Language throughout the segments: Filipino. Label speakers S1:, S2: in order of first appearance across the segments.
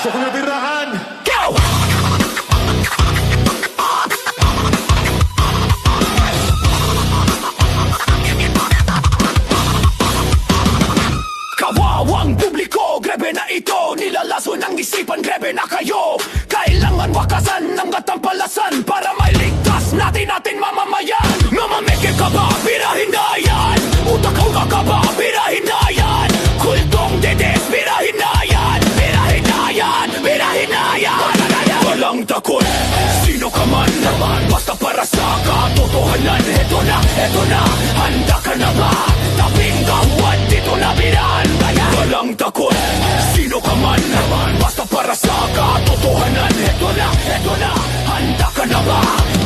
S1: Gusto ko na birahan.
S2: Kawawang publiko, grebe na ito. Nilalaso ng isipan, grebe na kayo. Kailangan wakasan ng katampalasan para mailigtas natin mamamayan. Mamameke ka ba? Birahin na yan. Utak ko ka ba? Birahin na yan. Kultong dedes, birahin na yan. Birahin na yan. Birahin na yan. Walang takot, sino ka man. Basta para sa katotohanan. Eto na, handa ka na ba? Taping kahuan, dito na birahan. Walang takot, sino ka man. Basta para sa katotohanan. Eto na, handa ka na ba?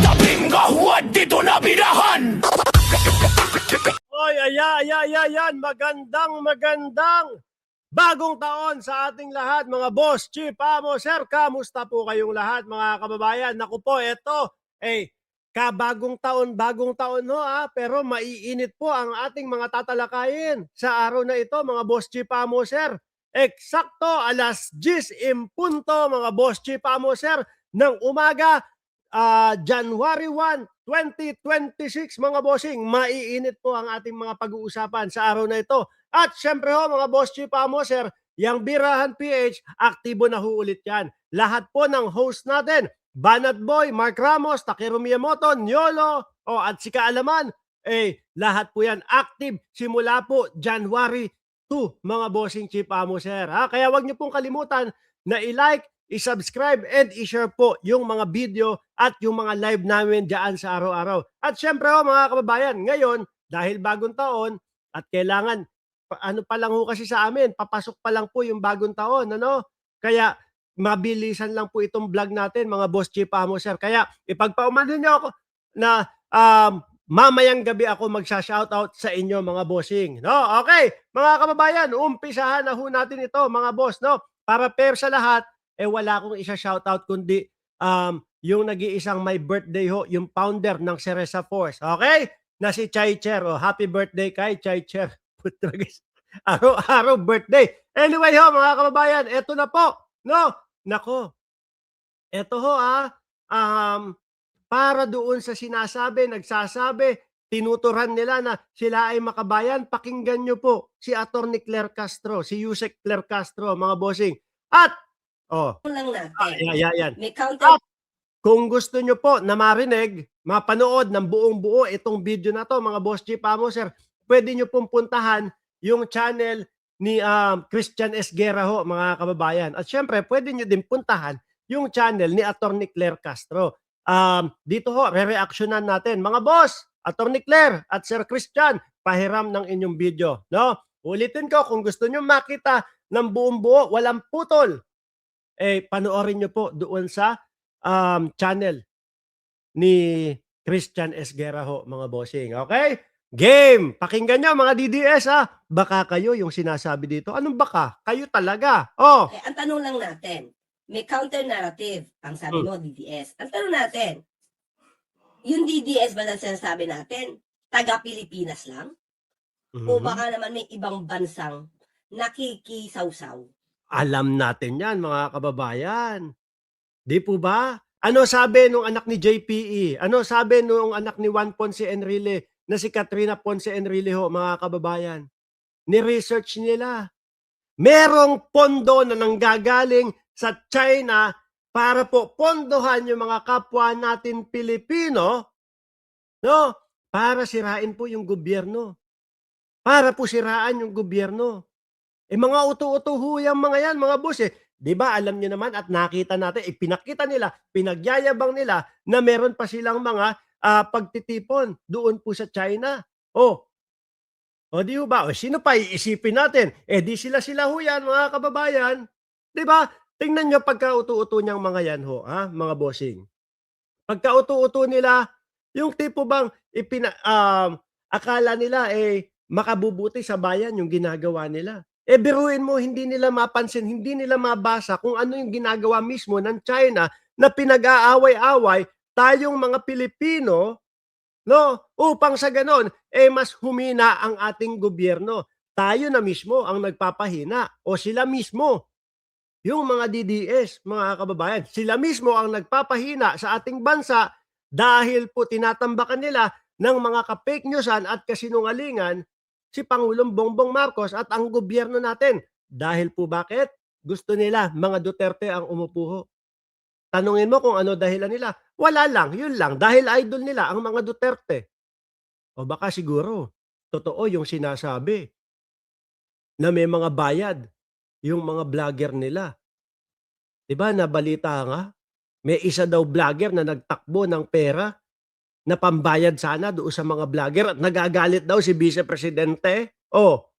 S2: Taping kahuan, dito na birahan.
S3: Oy, ayan, magandang bagong taon sa ating lahat, mga boss, chief, amo, sir, kamusta po kayong lahat, mga kababayan? Naku po, eto, bagong taon ho, pero maiinit po ang ating mga tatalakayin sa araw na ito, mga boss, chief, amo, sir. Eksakto, alas 10:00 mga boss, chief, amo, sir, ng umaga, January 1, 2026, mga bossing, maiinit po ang ating mga pag-uusapan sa araw na ito. At syempre ho, mga boss, chief, amo, sir, yung Birahan PH, aktibo na ho ulit yan. Lahat po ng host natin, Banat Boy, Mark Ramos, Takeru Miyamoto, Nyolo, at si Kaalaman, lahat po yan active simula po January 2, mga bossing, chief, amo, sir. Kaya wag niyo pong kalimutan na i-like, i-subscribe, and i-share po yung mga video at yung mga live namin dyan sa araw-araw. At syempre ho, mga kababayan, ngayon, dahil bagong taon at kailangan, ano pa lang ho kasi sa amin, papasok pa lang po yung bagong taon, ano? Kaya mabilisan lang po itong vlog natin, mga boss, chief, amo, sir. Kaya ipagpaumanhin niyo ako na mamayang gabi ako magsha-shoutout sa inyo, mga bossing. No? Okay, mga kababayan, umpisahan na ho natin ito, mga boss, no? Para fair sa lahat, wala akong isa-shoutout kundi yung nag-iisang may birthday ho, yung founder ng Cereza Force. Okay? Na si Chai Cher. Happy birthday kay Chai Cher. Araw-araw birthday. Anyway ho, mga kababayan, eto na po. No? Nako. Eto ho para doon sa nagsasabi, tinuturan nila na sila ay makabayan, pakinggan nyo po si Atty. Claire Castro, si Yusek Claire Castro, mga bossing. At
S4: lang natin.
S3: Yan.
S4: May counter.
S3: At kung gusto nyo po na marinig, mapanood ng buong-buo itong video na to, mga boss, chief, amo, sir, pwede nyo pong puntahan yung channel ni Christian S. Guerra ho, mga kababayan. At syempre, pwede nyo din puntahan yung channel ni Atty. Claire Castro. Dito ho, re-reactionan natin. Mga boss, Atty. Claire at Sir Christian, pahiram ng inyong video. No? Ulitin ko, kung gusto nyo makita ng buong-buo, walang putol, panoorin nyo po doon sa channel ni Christian S. Guerra ho, mga bossing. Okay? Game! Pakinggan nyo, mga DDS, Baka kayo yung sinasabi dito. Anong baka? Kayo talaga.
S4: Ang tanong lang natin, may counter narrative, ang sabi mo, DDS. Ang tanong natin, yung DDS ba na sinasabi natin, taga-Pilipinas lang? O baka naman may ibang bansang nakikisawsaw?
S3: Alam natin yan, mga kababayan. Di po ba? Ano sabi nung anak ni JPE? Ano sabi nung anak ni Juan Ponce Enrile na si Katrina Ponce Enrile ho, mga kababayan? Ni-research nila. Merong pondo na nanggagaling sa China para po pondohan yung mga kapwa natin Pilipino, no? Para sirain po yung gobyerno. Para po siraan yung gobyerno. Mga uto-uto ho yung mga yan, mga boss. Di ba, alam niyo naman at nakita natin, ipinakita nila, pinagyayabang nila na meron pa silang mga pagtitipon doon po sa China. Di ba? Sino pa iisipin natin? Di sila ho yan, mga kababayan. Di ba? Tingnan nyo pagka-uto-uto niyang mga yan ho, mga bossing. Pagka-uto-uto nila, yung tipo bang akala nila makabubuti sa bayan yung ginagawa nila. Biruin mo, hindi nila mapansin, hindi nila mabasa kung ano yung ginagawa mismo ng China na pinag-aaway-away tayong mga Pilipino, no? Upang sa ganon, mas humina ang ating gobyerno. Tayo na mismo ang nagpapahina o sila mismo. yung mga DDS, mga kababayan. Sila mismo ang nagpapahina sa ating bansa dahil po tinatambakan nila ng mga ka-fake newsan at kasinungalingan si Pangulong Bongbong Marcos at ang gobyerno natin. Dahil po bakit? Gusto nila mga Duterte ang umupo ho. Tanungin mo kung ano dahilan nila. Wala lang, yun lang. Dahil idol nila ang mga Duterte. O baka siguro, totoo yung sinasabi na may mga bayad yung mga vlogger nila. 'Di ba nabalita nga, may isa daw vlogger na nagtakbo ng pera na pambayad sana doon sa mga vlogger at nagagalit daw si Vice Presidente. Oh,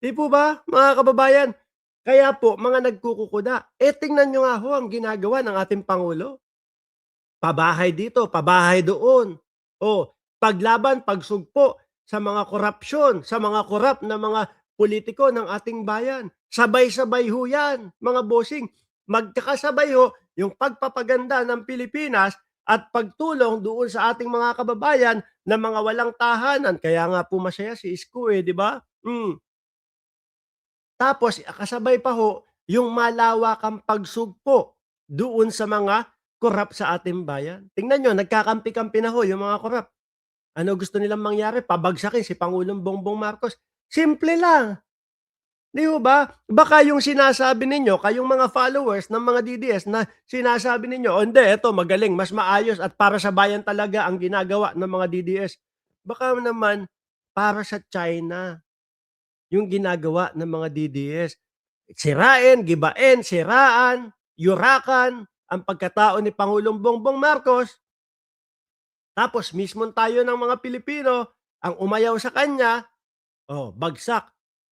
S3: 'di po ba mga kababayan? Kaya po mga nagkukukuda, tingnan niyo nga ho ang ginagawa ng ating Pangulo. Pabahay dito, pabahay doon. Oh, paglaban, pagsugpo sa mga korapsyon, sa mga korap na mga politiko ng ating bayan. Sabay-sabay ho yan, mga bossing. Magkakasabay ho yung pagpapaganda ng Pilipinas at pagtulong doon sa ating mga kababayan na mga walang tahanan. Kaya nga po masaya si Isko di ba? Tapos kasabay pa ho yung malawakang pagsugpo doon sa mga korap sa ating bayan. Tingnan nyo, nagkakampi-kampi na ho yung mga korap. Ano gusto nilang mangyari? Pabagsakin si Pangulong Bongbong Marcos. Simple lang. Di ho ba? Baka yung sinasabi ninyo, kayong mga followers ng mga DDS na sinasabi ninyo, hindi, eto magaling, mas maayos at para sa bayan talaga ang ginagawa ng mga DDS. Baka naman para sa China yung ginagawa ng mga DDS. Sirain, gibain, siraan, yurakan ang pagkatao ni Pangulong Bongbong Marcos. Tapos mismon tayo ng mga Pilipino ang umayaw sa kanya, bagsak.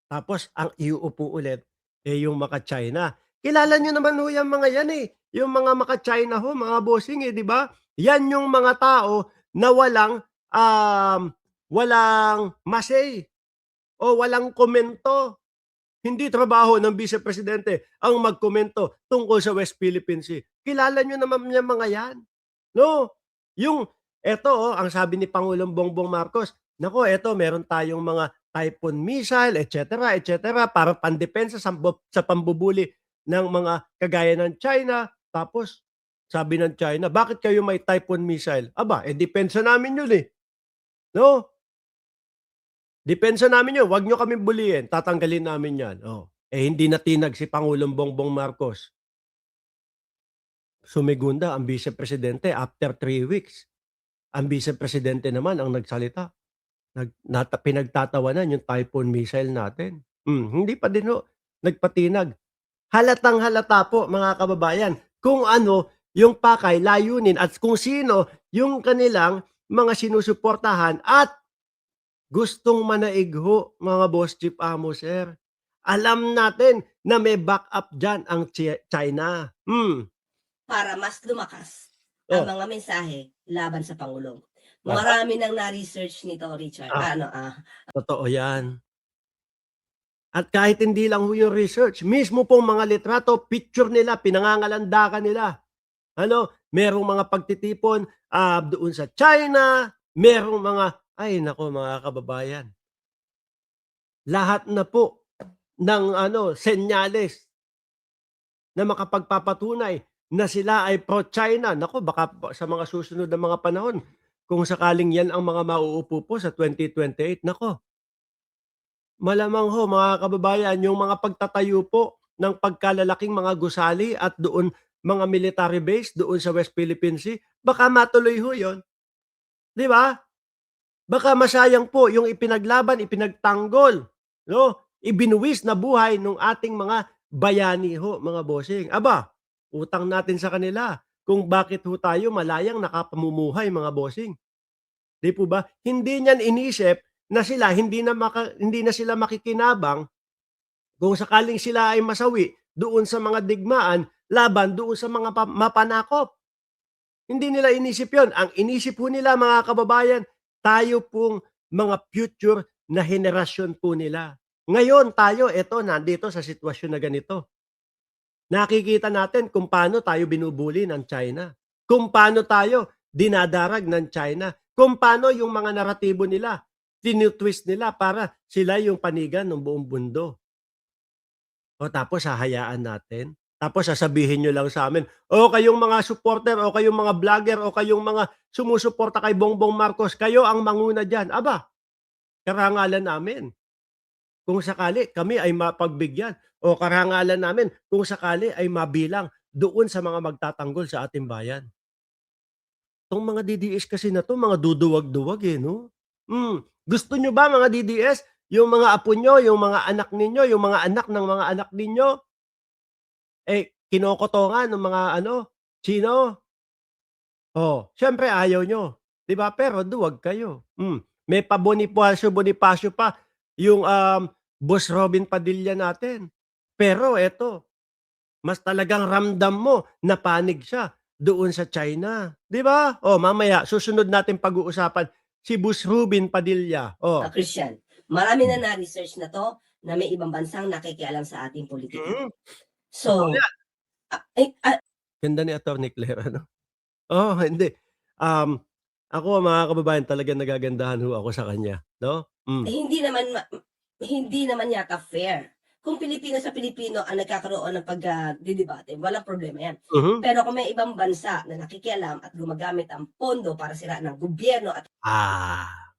S3: Tapos ang iuupo ulit yung maka-China. Kilala nyo naman ho yung mga yan yung mga maka-China ho, mga bossing di ba? Yan yung mga tao na walang masay o walang komento. Hindi trabaho ng Vice Presidente ang magkomento tungkol sa West Philippine Sea. Kilala nyo naman yung mga yan. No? Yung, ang sabi ni Pangulong Bongbong Marcos, nako, meron tayong mga Typhoon missile, etc., para pandepensa sa pambubuli ng mga kagaya ng China. Tapos, sabi ng China, bakit kayo may Typhoon missile? Aba, depensa namin yun No? Depensa namin yun. Huwag nyo kami bulihin. Tatanggalin namin yan. Hindi natinag si Pangulong Bongbong Marcos. Sumigunda ang Vice Presidente after 3 weeks. Ang Vice Presidente naman ang nagsalita. Pinagtatawanan yung Typhoon missile natin. Hindi pa din nagpatinag. Halatang halata po mga kababayan kung ano yung pakay, layunin at kung sino yung kanilang mga sinusuportahan at gustong manaig ho, mga boss chief amo, sir. Alam natin na may backup dyan ang China.
S4: Para mas lumakas ang mga mensahe laban sa Pangulong. Marami nang na-research nito, Richard.
S3: Totoo yan. At kahit hindi lang yung research, mismo pong mga litrato, picture nila, pinangangalandakan nila. Merong mga pagtitipon doon sa China, merong mga, ay nako mga kababayan. Lahat na po ng senyales na makapagpapatunay na sila ay pro-China. Nako, baka sa mga susunod na mga panahon, kung sakaling yan ang mga mauupo po sa 2028, nako. Malamang ho mga kababayan, yung mga pagtatayo po ng pagkalalaking mga gusali at doon mga military base doon sa West Philippine Sea, baka matuloy ho yun. Di ba? Baka masayang po yung ipinaglaban, ipinagtanggol, ibinuwis na buhay ng ating mga bayani ho, mga bossing. Aba, utang natin sa kanila kung bakit ho tayo malayang nakapamumuhay, mga bossing. Di po ba? Hindi niyan inisip na sila hindi na sila makikinabang kung sakaling sila ay masawi doon sa mga digmaan laban doon sa mga mapanakop. Hindi nila inisip yon. Ang inisip po nila, mga kababayan, tayo pong mga future na henerasyon po nila. Ngayon tayo, nandito sa sitwasyon na ganito. Nakikita natin kung paano tayo binubuli ng China. Kung paano tayo dinadarag ng China. Kung paano yung mga naratibo nila, tinutwist nila para sila yung panigan ng buong mundo. O tapos hahayaan natin? Tapos sasabihin niyo lang sa amin, "O kayong mga supporter o kayong mga vlogger o kayong mga sumusuporta kay Bongbong Marcos, kayo ang manguna diyan." Aba, karangalan namin. Kung sakali kami ay mapagbigyan o karangalan namin kung sakali ay mabilang doon sa mga magtatanggol sa ating bayan. 'Tong mga DDS kasi na 'to mga duduwag-duwag, eh, 'no? Gusto niyo ba mga DDS, yung mga apo niyo, yung mga anak ninyo, yung mga anak ng mga anak ninyo, eh, kinokotongan ng mga ano, sino? Oh, siyempre ayaw niyo, 'di ba? Pero duwag kayo. May pa-Bonifacio pa yung, Boss Robin Padilla natin. Pero eto, mas talagang ramdam mo na panig siya doon sa China, 'di ba? Oh, mamaya susunod nating pag-uusapan si Boss Robin Padilla, oh.
S4: Christian, marami na na-research na 'to na may ibang bansang nakikialam sa ating politika.
S3: Mm, totoo
S4: So,
S3: yan. Ganda ni Attorney Claire ano? Oo, hindi. Um, Ako mga kababayan talagang nagagandahan ho ako sa kanya, 'no?
S4: hindi naman yata fair. Kung Pilipino sa Pilipino ang nagkakaroon ng pagdidebate, walang problema 'yan.
S3: Mhm.
S4: Pero kung may ibang bansa na nakikialam at gumagamit ang pondo para siraan ng gobyerno at
S3: Ah,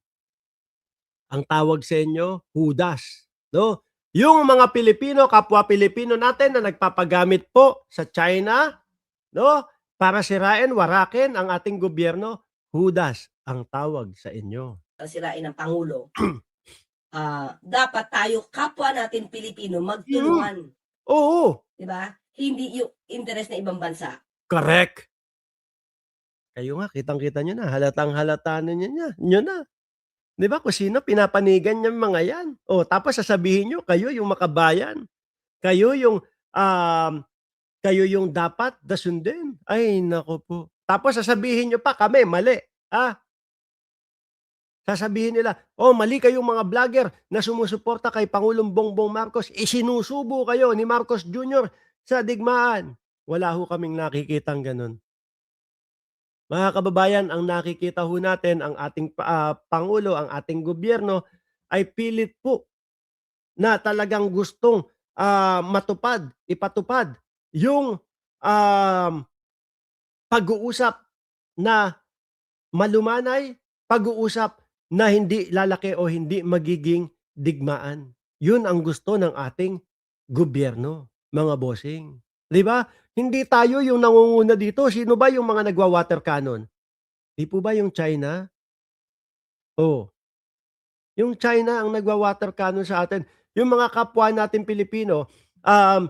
S3: ang tawag sa inyo, Judas, 'no? Yung mga Pilipino, kapwa Pilipino natin na nagpapagamit po sa China, 'no, para sirain, warakin ang ating gobyerno, Judas ang tawag sa inyo.
S4: sirain ng pangulo, dapat tayo kapwa natin Pilipino
S3: Mm,
S4: magtulungan,
S3: oo,
S4: 'di ba? Hindi yung interes ng ibang bansa.
S3: correct. Kayo nga kitang-kita niyo na, halatang-halata na niyo na. 'Di ba kung sino pinapanigan niyang mga 'yan. Oh, tapos sasabihin niyo kayo yung makabayan, kayo yung, kayo yung dapat sundin. Ay naku po. Tapos sasabihin niyo pa kami mali, ah. Sasabihin nila, "Oh, mali kayong mga vlogger na sumusuporta kay Pangulong Bongbong Marcos, isinusubo kayo ni Marcos Jr. sa digmaan." Wala ho kaming nakikitang gano'n. Mga kababayan, ang nakikita ho natin ang ating pangulo, ang ating gobyerno ay pilit po na talagang gustong, ipatupad yung, um, pag-uusap na malumanay, pag-uusap na hindi lalaki o hindi magiging digmaan. Yun ang gusto ng ating gobyerno, mga bossing. 'Di ba? Hindi tayo yung nangunguna dito. Sino ba yung mga nagwa-water cannon? 'Di po ba yung China? Oh, yung China ang nagwa-water cannon sa atin. Yung mga kapwa nating Pilipino, um,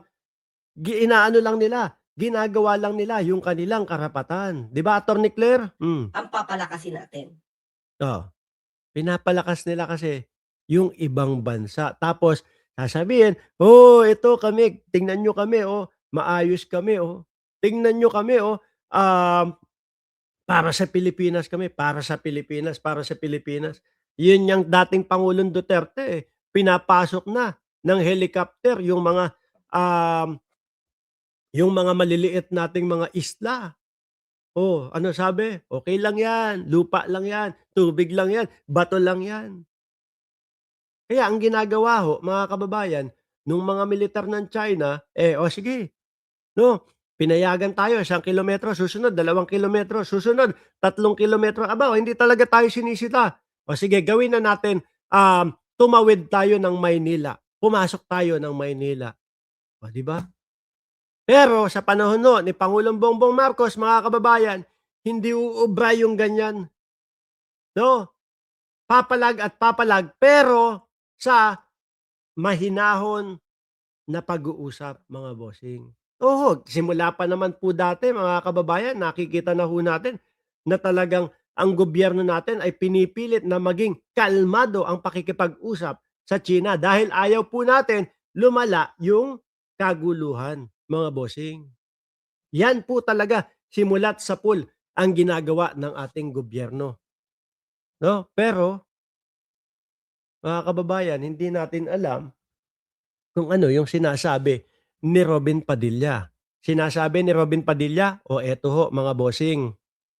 S3: inaano lang nila, ginagawa lang nila yung kanilang karapatan. 'Di ba, Attorney Claire?
S4: Ang papalakasin natin.
S3: Oh. Pinapalakas nila kasi yung ibang bansa. Tapos sasabihin, "Oh, ito kami, tingnan niyo kami, oh, maayos kami, oh. Tingnan niyo kami, oh, para sa Pilipinas kami, para sa Pilipinas, para sa Pilipinas." Yun yang dating Pangulong Duterte, eh, pinapasok na ng helicopter um, yung mga maliliit nating mga isla. Oh, ano sabi? "Okey lang yan, lupa lang yan, tubig lang yan, bato lang yan." Kaya ang ginagawa ho, mga kababayan, nung mga militar ng China, eh, o sige, 'no, pinayagan tayo 1 kilometro, susunod 2 kilometro, susunod 3 kilometro. Aba, hindi talaga tayo sinisita. O sige, gawin na natin, tumawid tayo ng Maynila, pumasok tayo ng Maynila, o 'di ba? Pero sa panahon ho ni Pangulong Bongbong Marcos, mga kababayan, hindi uubra yung ganyan, 'no? Papalag at papalag pero sa mahinahon na pag-uusap, mga bossing. Oo, simula pa naman po dati, mga kababayan, nakikita na ho natin na talagang ang gobyerno natin ay pinipilit na maging kalmado ang pakikipag-usap sa China dahil ayaw po natin lumala yung kaguluhan, mga bossing. Yan po talaga simulat sa pool ang ginagawa ng ating gobyerno, 'no? Pero mga kababayan, hindi natin alam kung ano yung sinasabi ni Robin Padilla. Sinasabi ni Robin Padilla, o eto ho mga bossing,